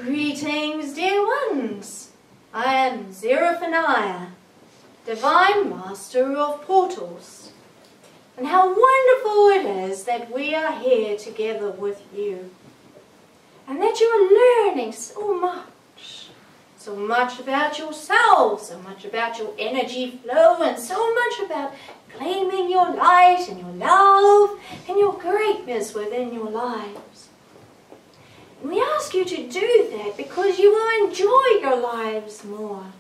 Greetings, dear ones. I am ZERAPHANIAH, Divine Master of Portals. And how wonderful it is that we are here together with you. And that you are learning so much about yourself, so much about your energy flow, and so much about claiming your light and your love and your greatness within your lives. And we ask you to do that because you will enjoy your lives more.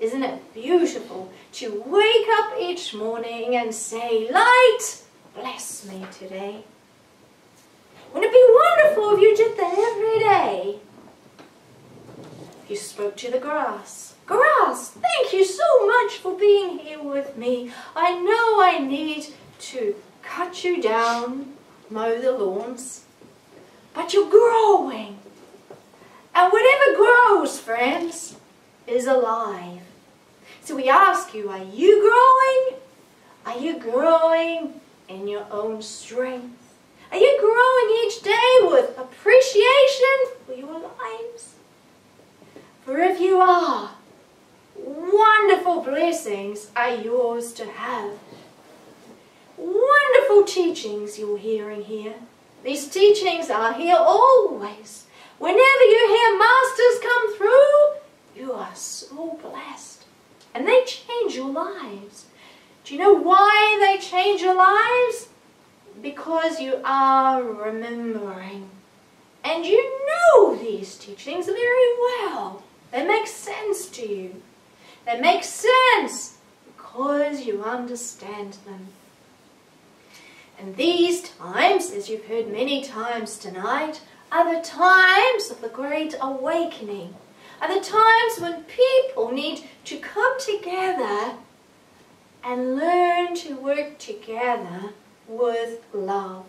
Isn't it beautiful to wake up each morning and say, "Light, bless me today"? Wouldn't it be wonderful if you did that every day? You spoke to the grass. Grass, thank you so much for being here with me. I know I need to cut you down, mow the lawns, but you're growing. And whatever grows, friends, is alive. So we ask you, are you growing? Are you growing in your own strength? Are you growing each day with appreciation for your lives? For if you are, wonderful blessings are yours to have. Wonderful teachings you're hearing here. These teachings are here always. Whenever you hear masters come through, you are so blessed. And they change your lives. Do you know why they change your lives? Because you are remembering. And you know these teachings very well. They make sense to you. They make sense because you understand them. And these times, as you've heard many times tonight, are the times of the Great Awakening. Are the times when people need to come together and learn to work together with love.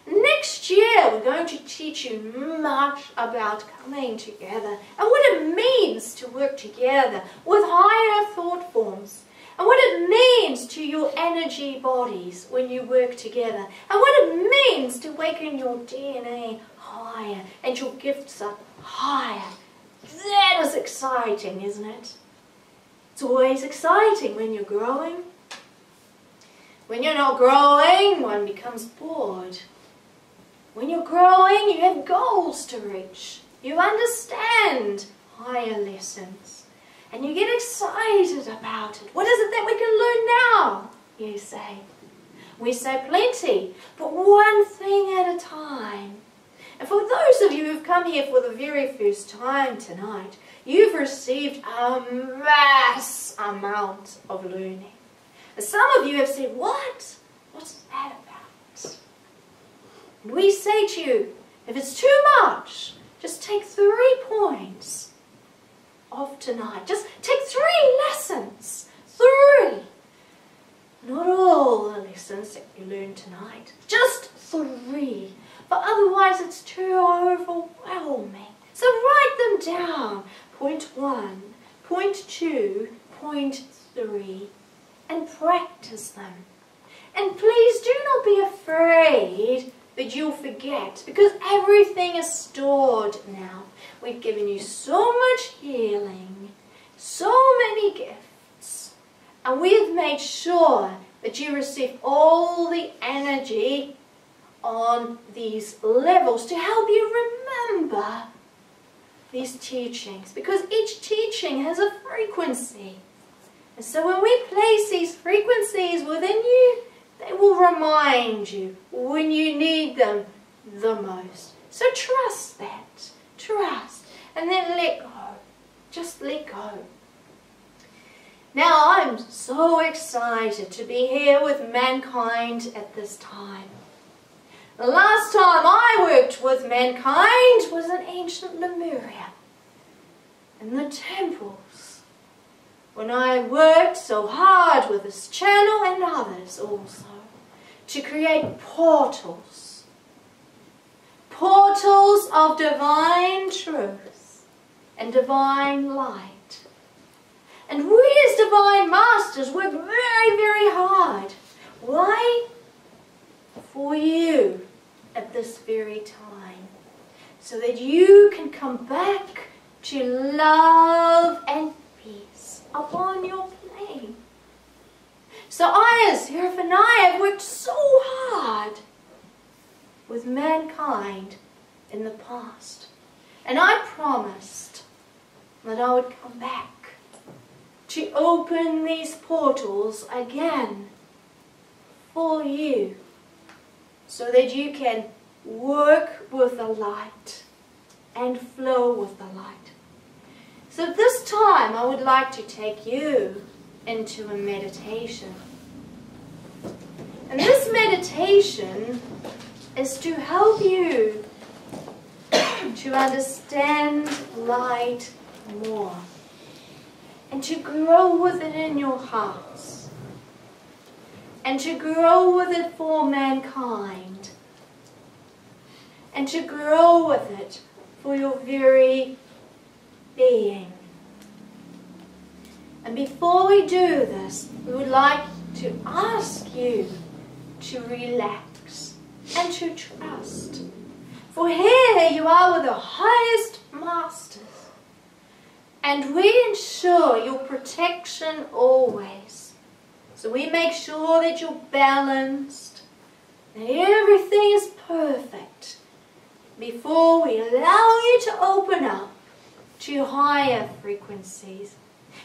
Next year we're going to teach you much about coming together and what it means to work together with higher thought forms, and what it means to your energy bodies when you work together, and what it means to awaken your DNA higher and your gifts up higher. That is exciting, isn't it? It's always exciting when you're growing. When you're not growing, one becomes bored. When you're growing, you have goals to reach. You understand higher lessons. And you get excited about it. What is it that we can learn now, you say? We say plenty, but one thing at a time. And for those of you who've come here for the very first time tonight, you've received a mass amount of learning. And some of you have said, "What? What's that about?" We say to you, if it's too much, just take 3 points of tonight. Just take 3 lessons. 3. Not all the lessons that you learned tonight. Just 3. But otherwise it's too overwhelming. So write them down. Point 1, point 2, point 3. And practice them. And please do not be afraid that you'll forget, because everything is stored now. We've given you so much healing, so many gifts, and we have made sure that you receive all the energy on these levels to help you remember these teachings, because each teaching has a frequency. And so when we place these frequencies within you, they will remind you when you need them the most. So trust that. Trust. And then let go. Just let go. Now I'm so excited to be here with mankind at this time. The last time I worked with mankind was in ancient Lemuria, in the temples, when I worked so hard with this channel and others also to create portals. Portals of divine truth and divine light. And we as divine masters work very, very hard. Why? For you at this very time. so that you can come back to love and peace upon your plane. So I, as ZERAPHANIAH, have worked so hard with mankind in the past. And I promised that I would come back to open these portals again for you, so that you can work with the light and flow with the light. So this time I would like to take you into a meditation. And this meditation is to help you to understand light more and to grow with it in your hearts and to grow with it for mankind and to grow with it for your very being. And before we do this, we would like to ask you to relax and to trust. For here you are with the highest masters, and we ensure your protection always. So we make sure that you're balanced, that everything is perfect, before we allow you to open up to higher frequencies.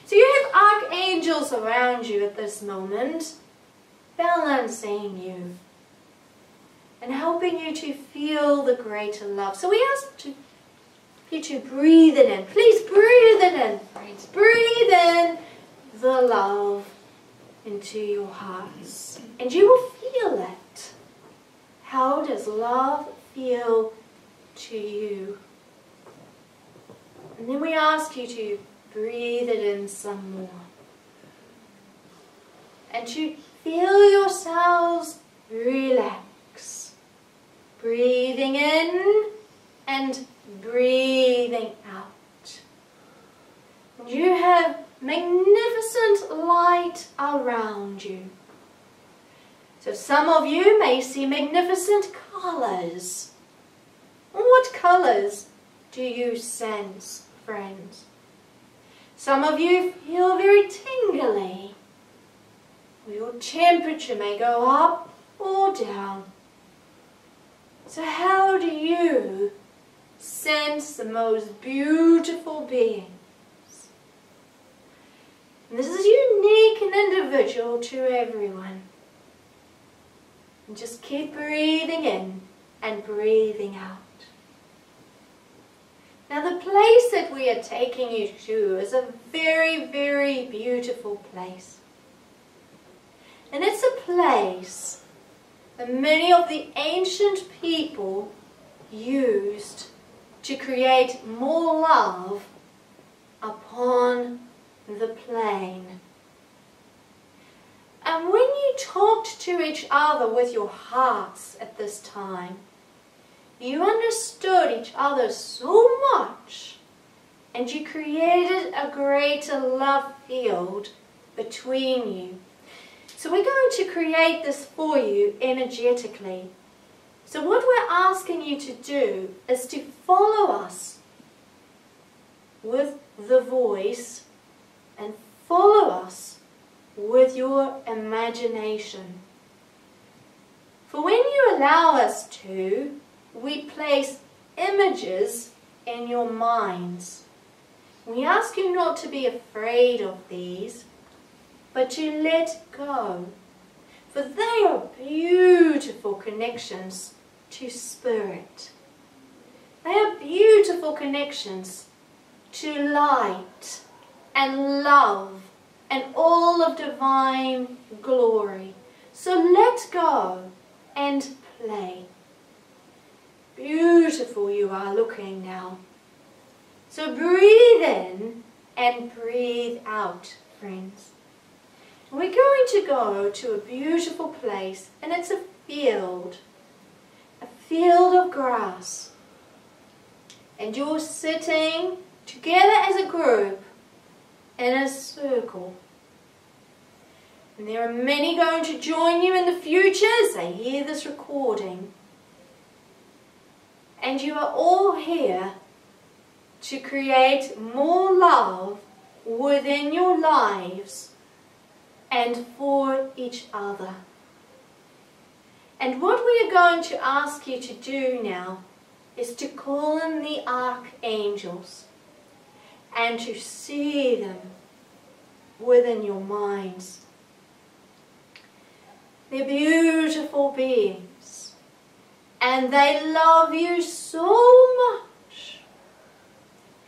So you have archangels around you at this moment, balancing you and helping you to feel the greater love. So we ask you to breathe it in. Please breathe it in, friends. Breathe in the love into your hearts, and you will feel it. How does love feel to you? And then we ask you to breathe it in some more, and to feel yourselves relax, breathing in and breathing out. And you have magnificent light around you. So some of you may see magnificent colors. What colors do you sense, friends? Some of you feel very tingly. Your temperature may go up or down. So how do you sense the most beautiful beings? And this is unique and individual to everyone. And just keep breathing in and breathing out. Now the place that we are taking you to is a very, very beautiful place. And it's a place that many of the ancient people used to create more love upon the plane. And when you talked to each other with your hearts at this time, you understood each other so much, and you created a greater love field between you. So we're going to create this for you energetically. So what we're asking you to do is to follow us with the voice and follow us with your imagination. For when you allow us to, we place images in your minds. We ask you not to be afraid of these, but to let go. For they are beautiful connections to spirit. They are beautiful connections to light and love and all of divine glory. So let go and play. Beautiful you are looking now. So breathe in and breathe out, friends. We're going to go to a beautiful place, and it's a field of grass. And you're sitting together as a group in a circle. And there are many going to join you in the future as they hear this recording. And you are all here to create more love within your lives and for each other. And what we are going to ask you to do now is to call in the archangels and to see them within your minds. They're beautiful beings and they love you so much.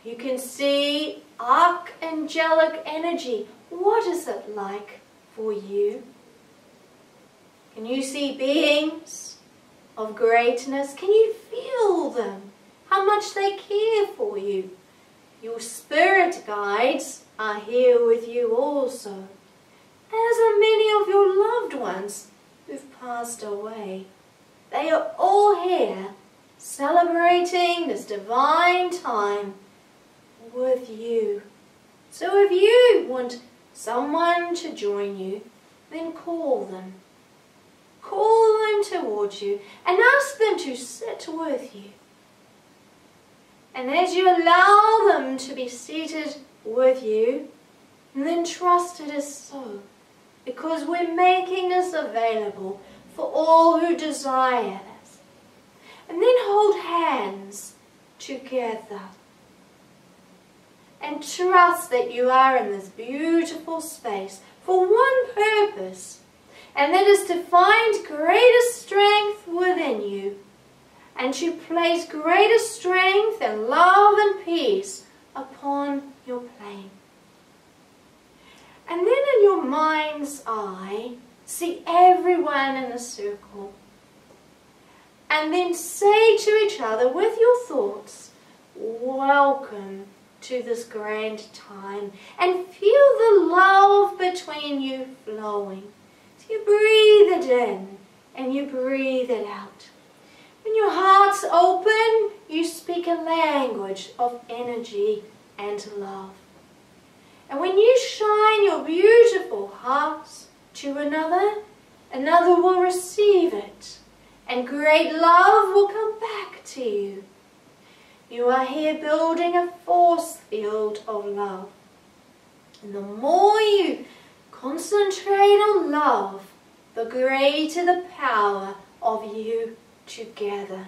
You can see archangelic energy. What is it like for you? Can you see beings of greatness? Can you feel them? How much they care for you? Your spirit guides are here with you also, as are many of your loved ones who've passed away. They are all here celebrating this divine time with you. So if you want someone to join you, then call them. Call them towards you and ask them to sit with you. And as you allow them to be seated with you, then trust it is so, because we're making this available for all who desire this. And then hold hands together and trust that you are in this beautiful space for one purpose, and that is to find greater strength within you and to place greater strength and love and peace upon your plane. And then in your mind's eye, see everyone in a circle. And then say to each other with your thoughts, welcome to this grand time. And feel the love between you flowing. So you breathe it in and you breathe it out. When your heart's open, you speak a language of energy and love. And when you shine your beautiful hearts to another, another will receive it, and great love will come back to you. You are here building a force field of love. And the more you concentrate on love, the greater the power of you together.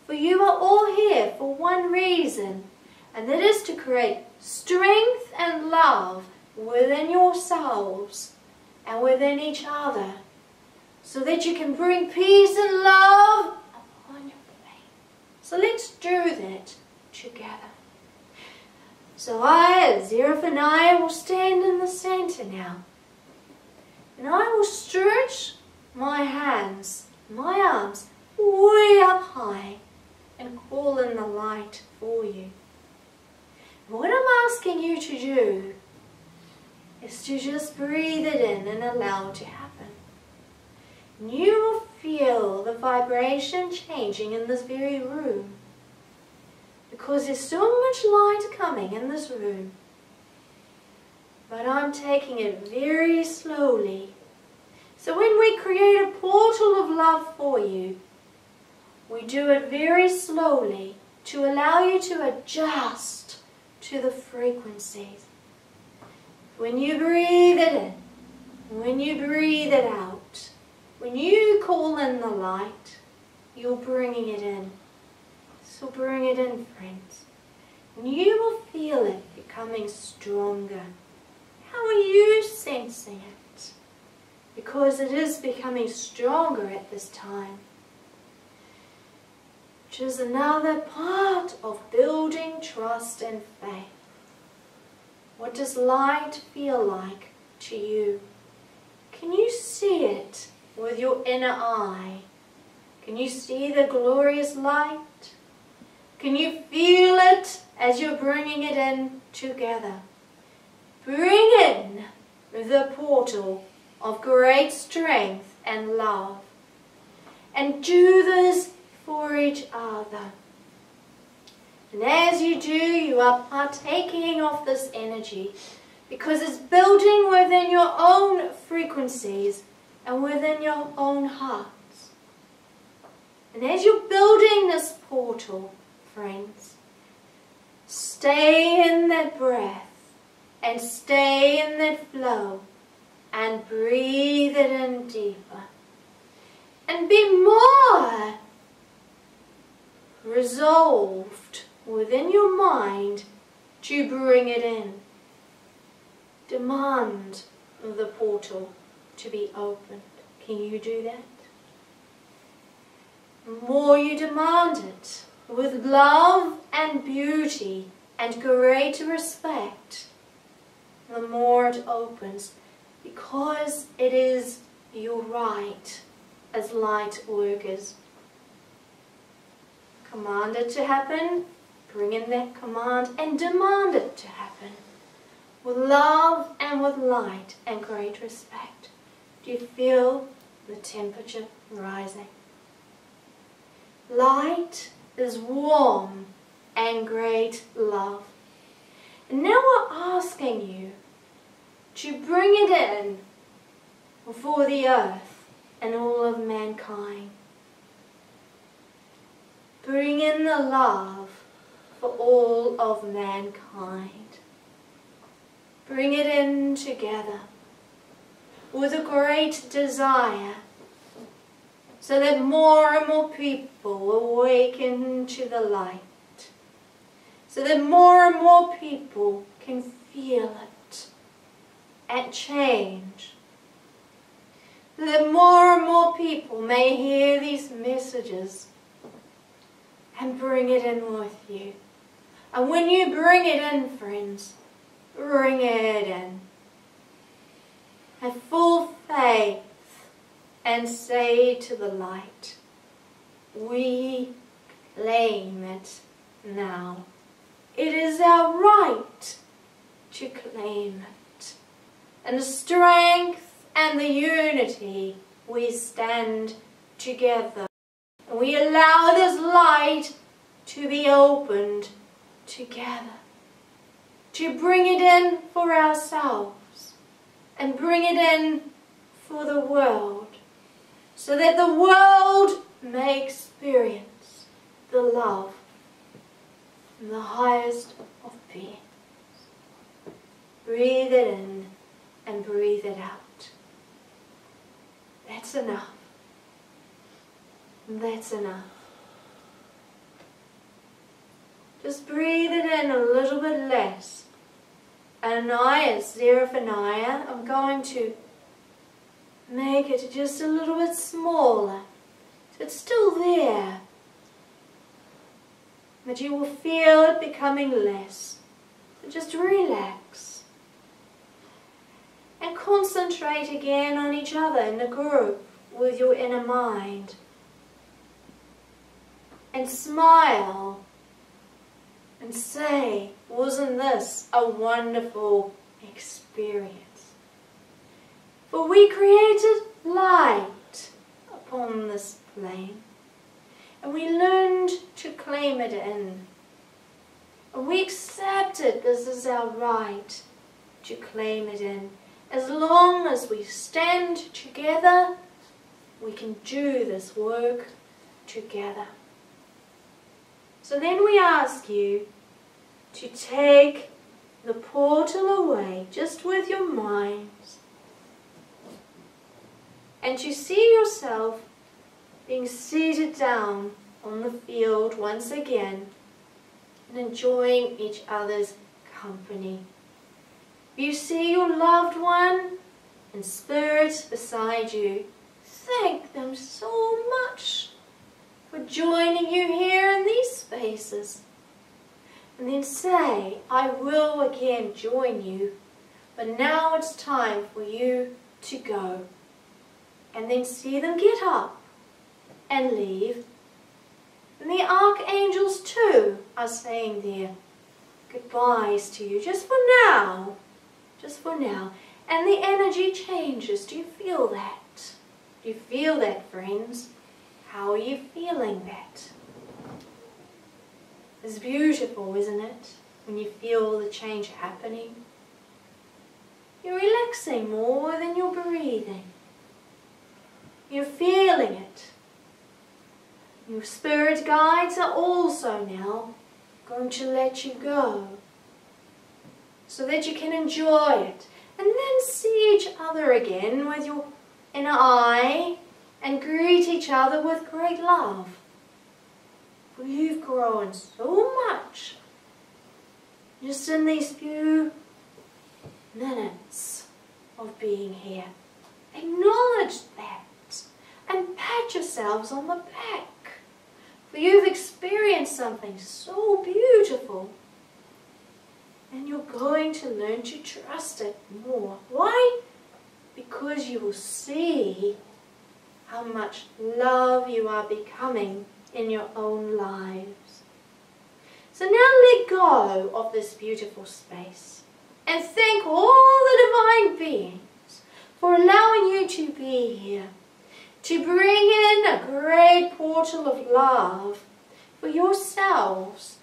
For you are all here for one reason, and that is to create strength and love within yourselves and within each other, so that you can bring peace and love upon your plane. So let's do that together. So I, as ZERAPHANIAH, will stand in the center now, and I will stretch my hands, my arms, way up high and call in the light for you. And what I'm asking you to do is to just breathe it in and allow it to happen. And you will feel the vibration changing in this very room, because there's so much light coming in this room. But I'm taking it very slowly. So when we create a portal of love for you, we do it very slowly to allow you to adjust to the frequencies. When you breathe it in, when you breathe it out, when you call in the light, you're bringing it in. So bring it in, friends. And you will feel it becoming stronger. How are you sensing it? Because it is becoming stronger at this time. Which is another part of building trust and faith. What does light feel like to you? Can you see it with your inner eye? Can you see the glorious light? Can you feel it as you're bringing it in together? Bring in the portal of great strength and love. And do this for each other. And as you do, you are partaking of this energy, because it's building within your own frequencies and within your own hearts. And as you're building this portal, friends, stay in that breath and stay in that flow and breathe it in deeper. And be more resolved within your mind to bring it in. Demand the portal to be opened. Can you do that? The more you demand it, with love and beauty and great respect, the more it opens, because it is your right as light workers. Command it to happen, bring in that command and demand it to happen with love and with light and great respect. Do you feel the temperature rising? Light is warm and great love. And now we're asking you to bring it in for the earth and all of mankind. Bring in the love for all of mankind. Bring it in together with a great desire, so that more and more people awaken to the light, so that more and more people can feel it and change, so that more and more people may hear these messages and bring it in with you. And when you bring it in, friends, bring it in. Have full faith and say to the light, we claim it now. It is our right to claim it. And the strength and the unity, we stand together. And we allow this light to be opened together. To bring it in for ourselves and bring it in for the world, so that the world may experience the love from the highest of beings. Breathe it in and breathe it out. That's enough. That's enough. Just breathe it in a little bit less. And I, as ZERAPHANIAH, I'm going to make it just a little bit smaller. So it's still there. But you will feel it becoming less. So just relax. And concentrate again on each other in the group with your inner mind. And smile. And say, wasn't this a wonderful experience? For we created light upon this plane, and we learned to claim it in. And we accepted this is our right to claim it in. As long as we stand together, we can do this work together. So then we ask you to take the portal away just with your minds, and to see yourself being seated down on the field once again and enjoying each other's company. You see your loved one in spirit beside you. Thank them so much for joining you here in these spaces. And then say, I will again join you, but now it's time for you to go. And then see them get up and leave. And the archangels too are saying their goodbyes to you, just for now. Just for now. And the energy changes. Do you feel that? Do you feel that, friends? How are you feeling that? It's beautiful, isn't it? When you feel the change happening. You're relaxing more than you're breathing. You're feeling it. Your spirit guides are also now going to let you go, so that you can enjoy it and then see each other again with your inner eye and greet each other with great love. For you've grown so much just in these few minutes of being here. Acknowledge that and pat yourselves on the back, for you've experienced something so beautiful, and you're going to learn to trust it more. Why? Because you will see how much love you are becoming in your own lives. So now let go of this beautiful space and thank all the divine beings for allowing you to be here, to bring in a great portal of love for yourselves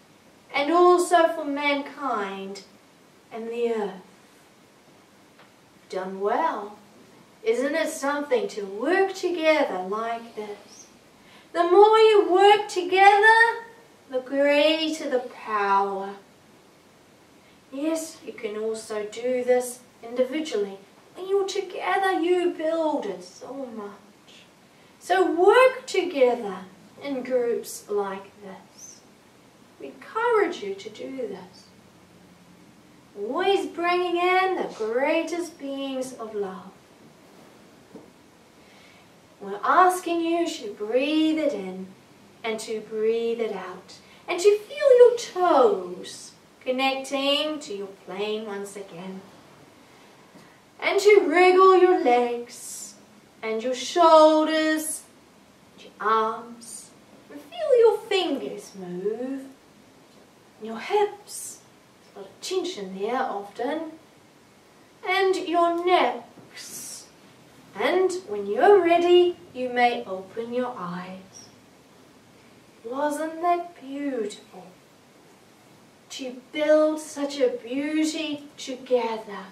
and also for mankind and the earth. You've done well. Isn't it something to work together like this? The more you work together, the greater the power. Yes, you can also do this individually. When you're together, you build it so much. So work together in groups like this. We encourage you to do this. Always bringing in the greatest beings of love. We're asking you to breathe it in and to breathe it out, and to feel your toes connecting to your plane once again, and to wriggle your legs and your shoulders, and your arms, and feel your fingers move, and your hips, there's a lot of tension there often, and your necks. And when you're ready, you may open your eyes. Wasn't that beautiful? To build such a beauty together.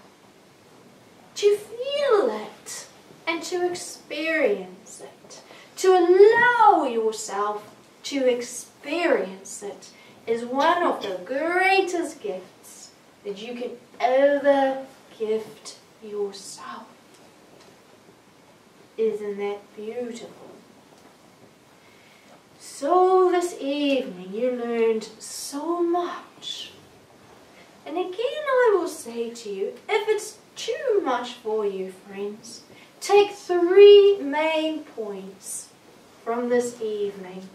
To feel it and to experience it. To allow yourself to experience it is one of the greatest gifts that you can ever gift yourself. Isn't that beautiful? So this evening you learned so much. And again I will say to you, if it's too much for you, friends, take 3 main points from this evening.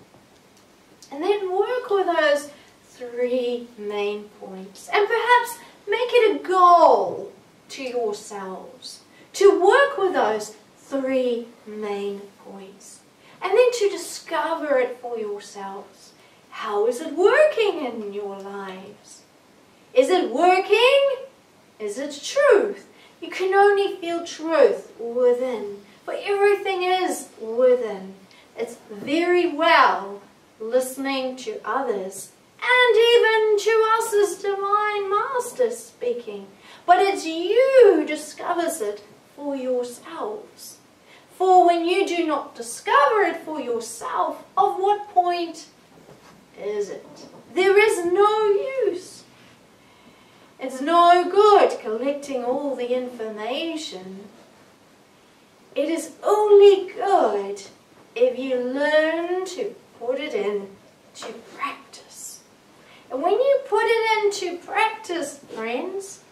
And then work with those 3 main points. And perhaps make it a goal to yourselves to work with those 3 main points, and then to discover it for yourselves. How is it working in your lives? Is it working? Is it truth? You can only feel truth within, for everything is within. It's very well listening to others, and even to us as Divine Masters speaking, but it's you who discovers it for yourselves. For when you do not discover it for yourself, of what point is it? There is no use. It's no good collecting all the information. It is only good if you learn to put it into practice. And when you put it into practice, friends,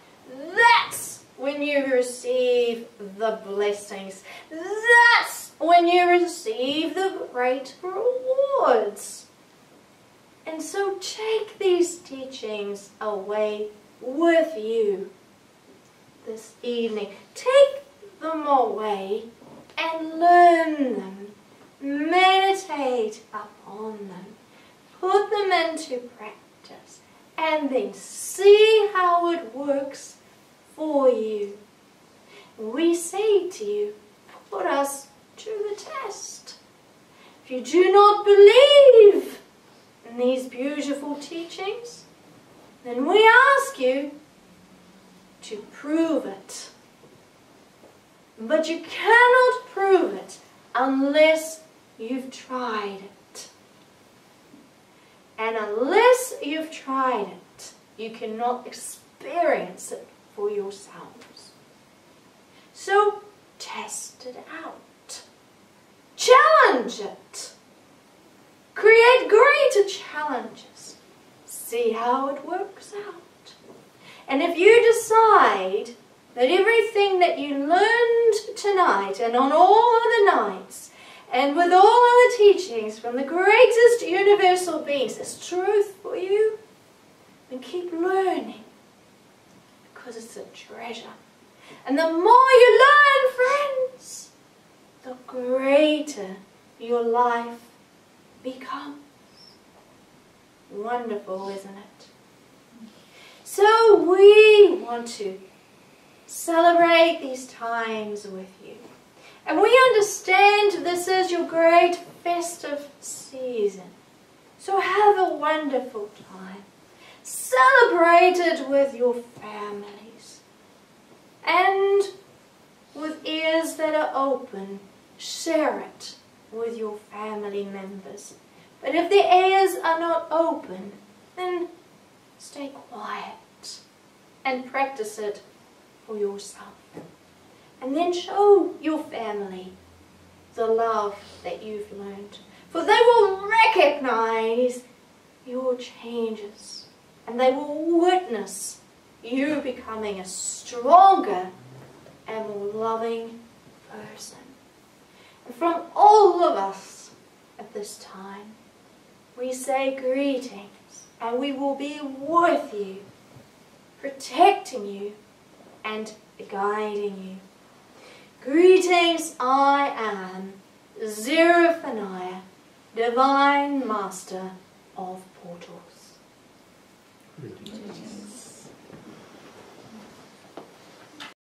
that's when you receive the blessings. That's when you receive the great rewards. And so take these teachings away with you this evening. Take them away and learn them. Meditate upon them. Put them into practice. And then see how it works for you. We say to you, put us to the test. If you do not believe in these beautiful teachings, then we ask you to prove it. But you cannot prove it unless you've tried it. And unless you've tried it, you cannot experience it for yourselves. So test it out. Challenge it. Create greater challenges. See how it works out. And if you decide that everything that you learned tonight and on all other nights and with all other teachings from the greatest universal beings is truth for you, then keep learning, because it's a treasure. And the more you learn, friends, the greater your life becomes. Wonderful, isn't it? So we want to celebrate these times with you. And we understand this is your great festive season. So have a wonderful time. Celebrate it with your families. And with ears that are open, share it with your family members. But if the ears are not open, then stay quiet and practice it for yourself. And then show your family the love that you've learned. For they will recognize your changes. And they will witness you becoming a stronger and more loving person. And from all of us at this time, we say greetings, and we will be with you, protecting you and guiding you. Greetings, I am ZERAPHANIAH, Divine Master of Portals. Greetings.